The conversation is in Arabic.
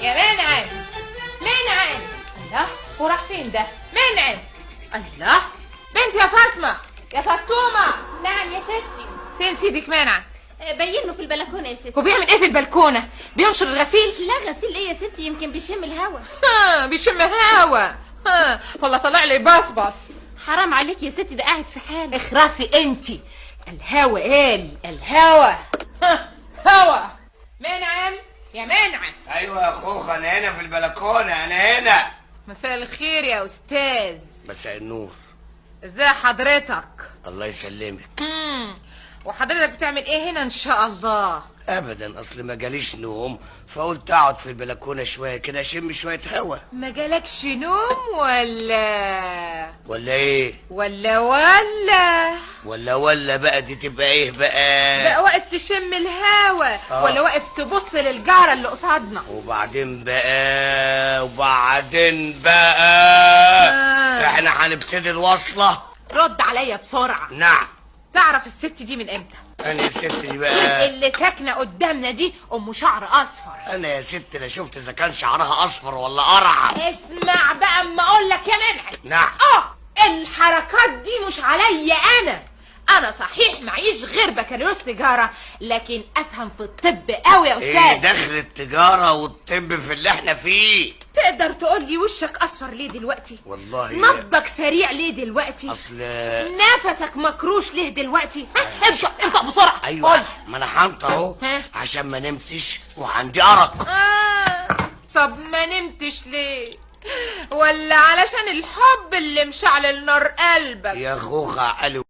يا منعم، منعم. الله، وراح فين ده؟ منعم. الله، بنت يا فاطمة، يا فاطومة. نعم يا ستي. فين سيدك منعم؟ بينه في البلكونه يا ستي. وبيعمل ايه في البلكونة؟ بينشر الغسيل؟ لا غسيل ايه يا ستي، يمكن بيشم الهوا. بيشم هوا. والله طلع لي بصبص. حرام عليك يا ستي، ده قاعد في حاله. اخرسي انتي. الهوا قال الهوا. هوا. منعم يا منعم. ايوه يا خوخ، انا هنا في البلكونه، انا هنا. مساء الخير يا استاذ. مساء النور. ازاي حضرتك؟ الله يسلمك. وحضرتك بتعمل ايه هنا ان شاء الله؟ ابدا، اصل ما جاليش نوم فقلت اقعد في البلكونه شويه كده اشم شويه هوا. ما جالكش نوم ولا ايه؟ ولا بقى دي تبقى ايه بقى واقف تشم الهوا ولا واقف تبص للجارة اللي قصادنا؟ وبعدين بقى احنا هنبتدي الوصله. رد عليا بسرعة. نعم. تعرف الست دي من امتى؟ انا يا ست دي بقى اللي ساكنة قدامنا دي ام شعر اصفر. انا يا ست لا شفت اذا كان شعرها اصفر ولا قرع. اسمع بقى اما اقول لك يا منعم. نعم. الحركات دي مش عليا انا صحيح معيش غير بكالوريوس تجارة، لكن افهم في الطب قوي يا استاذ. ايه دخل التجارة والطب في اللي احنا فيه؟ تقدر تقول لي وشك اصفر ليه دلوقتي؟ والله نبضك سريع ليه دلوقتي؟ اصل نفسك مكروش ليه دلوقتي؟ انطق بسرعة. ايوه قول. ما انا هنطق اهو عشان ما نمتش وعندي ارق. طب ما نمتش ليه؟ ولا علشان الحب اللي مشعل نار قلبك؟ يا خوخة قالوا